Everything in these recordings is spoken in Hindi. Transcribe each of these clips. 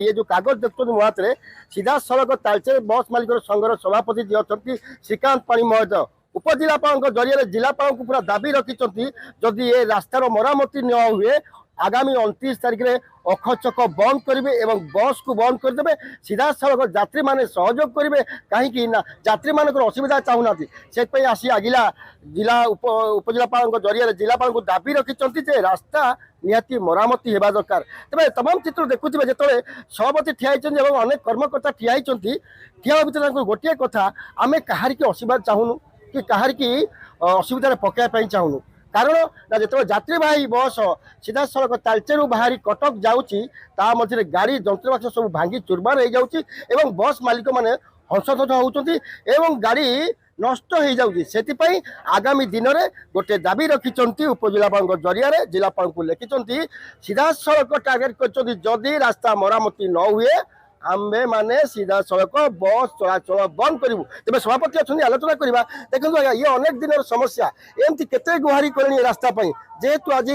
ये जो कागज देखते हाथ में सीधा सड़क तालचेर बस मालिक संघर सभापति जी अच्छा श्रीकांत पाणी महोदय उपजिलापाल जरिए जिलापाल को पूरा दाबी रखिंट जदि ये रास्तार मरामती न हुए आगामी 29 तारिख में अखचक बंद करेंगे और बस को बंद करदे सीधा सड़क यात्री मैंने सहयोग करेंगे कहीं यात्री मान असुविधा चाहूना से आसी आगिला जिला उपजिलापाल जरिए जिलापाल को दाबी रखिंट रास्ता निहाती मरामती होगा दरकार तेज तमाम चित्र देखुए जो सभापति ठियाई अनेक कर्मकर्ता ठियाई ठिया भर गोटे कथा आम कहार की असुविधा चाहूनु कि कहार की असुविधा पकड़ चाहूनु कारण ना जो यात्रीवाही बस सीधा सड़क तालचेर बाहरी कटक जाऊँगी मध्य गाड़ी जंत्रवाक्ष सब भांगी चुरमार हो जाऊँगी बस मालिक मैंने हंसहस होती गाड़ी नष्ट हो जाऊँगी से आगामी दिन में गोटे दाबी रखिंट उपजिलापाल जरिए जिलापाल को लिखिं सीधा सड़क टार्गेट कर जदि रास्ता मरामती न हुए आम्भे माने सीधा सड़क बस चलाचल बंद करूँ तेज सभापति अच्छा आलोचना करवा देखो आज्ञा ये अनेक दिन समस्या एमती केते गुहारी कले रास्ता जेहेतु आज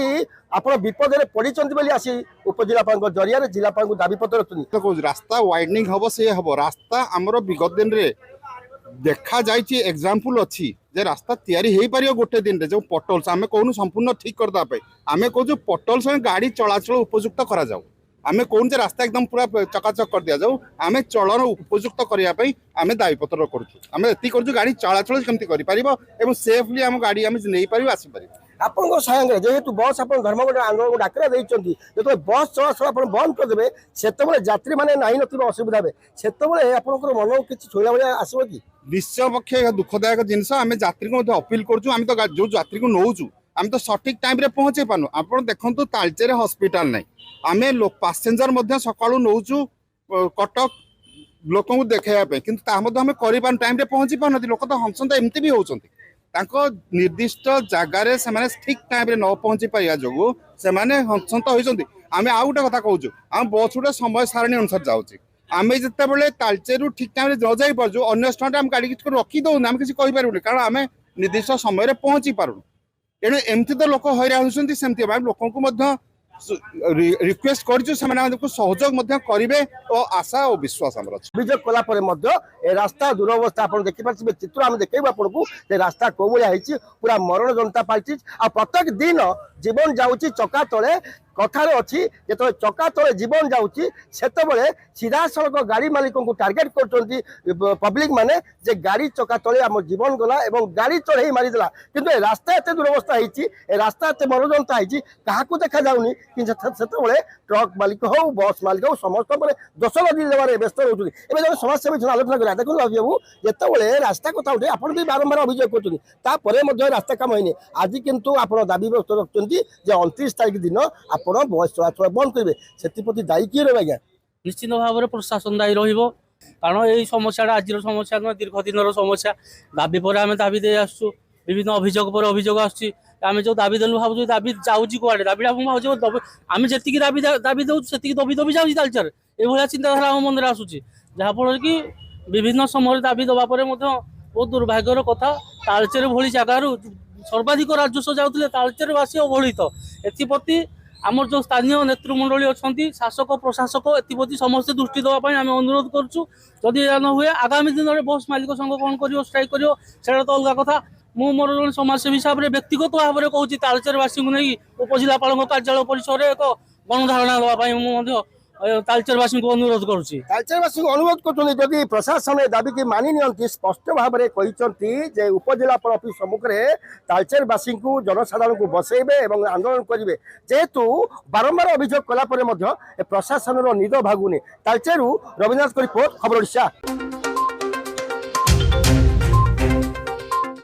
आप विपद में पड़ी आसी उपजिलापाल जरिए जिलापाल को दाबी पत्र रखुन रास्ता वाइडनिंग हम से हम रास्ता आमर विगत दिन में देखा जाइए एग्जाम्पल अच्छी जे रास्ता तैयारी हो पार गोटे दिन में जो पटल्स आम कहूँ संपूर्ण ठीक करदे आम कहूँ पटल्स गाड़ी चलाचल उपयुक्त करा जाऊ आमे कौन से रास्ता एकदम पूरा चकाचक कर दिया जाऊ आमे चलन उपयुक्त करने आमे दाबीपत्र करूँ गाड़ी चलाचल केमती कर सेफली आम गाड़ी आम नहीं पार आसपार आपन सागे जेहेतु बस आप धर्मगढ़ आंदोलन डाकरा देखते जो बस चलाचल आप बंद करदे से यात्री मैंने ना ना असुविधा से आपंकर मन किसी छोड़ा भाया आसो कि निश्चय पक्षे दुखदायक जिनस आम यात्री को अपील करूँ तो जो यात्री को नौचु आम तो सठिक टाइम रे पहुँचे पानु आप देखो तालचेर हॉस्पिटल नहीं आम पैसेंजर सका नौचु कटक लोक को देखापी कि आम कर टाइम रे पहुँची पार लोक तो हंसता एमती भी होती निर्दिष्ट जगार से ठीक टाइम रे न पहुँची पाइबा जो से हंसत होती आम आउ गोटे कथा कहूँ आम बस गोटे समय सारणी अनुसार जाऊँच आम जिते तालचेर ठीक टाइम न जाई पार्छु अन्य स्थान आम गाड़ी किसी रखी दौन आम किसी कहीपर कारण आम निर्दिष्ट समय पहुँची पारूँ तेणु एमती तो लोक हैरान होती सेमती लोक रिक्वेस्ट कर सहयोग करेंगे और आशा और विश्वास अभियोग कला रास्ता दुरवस्था आप देखिए चित्र आम देखेबू आपको रास्ता कौ भाई पूरा मरण जनता पाल्टी आ प्रत्येक दिन जीवन जाऊँगी चका तले कथार अच्छी जो चका तले जीवन जाऊँगी से सीधा सड़क गाड़ी मालिक को टार्गेट कर पब्लिक माने जे गाड़ी चका तले आम जीवन गला और गाड़ी चढ़ई मारिदेला किंतु रास्ता एत दुरवस्था होती रास्ता एत मरुजंता होती क्या देखा जाऊनी कि ट्रक मालिक हो बस मालिक हो समस्त दोष लदी देवार व्यस्त रोचे जो समस्या आलोचना करा देखो बाबू जिते रास्ता कथा उठे आप बारंबार अभियोग कर रास्ता काम होनी आज किंतु आप दाबी रखुच्च 29 तारिख दिन आप बस चलाचल बंद करेंगे से दायी किए रहा आज्ञा निश्चित भाव में प्रशासन दायी कारण यही समस्या आज समस्या नुह दीर्घ दिन समस्या दाबी पर आम दाबी दे आसु विभिन्न अभियोग पर अभियोग आम जो दाबी देलु भाव दाबी जाऊँगी कड़े दाबी आम जी दाबी दौर से दबी दबी जाऊँगी तालचेर ये चिंताधारा आम मन में आसूसी जहाँफल कि विभिन्न समय दाबी दवापर बहुत दुर्भाग्यर कथा तालचेर भली जगार सर्वाधिक राजस्व जाऊे तालचेरवासी अवहेलित एप्रति आमर जो स्थानीय नेतृमंडली अच्छा शासक प्रशासक एप्रति समस्ते दृष्टि देवाई आम अनुरोध करुँ जदि न हुए आगामी दिन में बस मालिक संघ कौन कर स्ट्राइक कर तो अलग कथा मु मोर जो समाजसेवी हिसाब से व्यक्तिगत भाव में कहूँ तालचेरवासी को नहीं उपजिलापाल कार्यालय परिसर में एक गणधारणा देवाई तालचेरवासी को अनुरोध करुँची तालचेरवासी अनुरोध कर प्रशासन दाबी की मानि नियंती स्पष्ट भाव में कहते उपजिलापाल ऑफिस सम्मुख में तालचेरवासी को जनसाधारण को बसैबे और आंदोलन करेंगे जेहेतु बारंबार अभियोग कलापर प्रशासन निद भागुनी तालचेरु रविन्द्रनाथ रिपोर्ट खबर ओडिशा।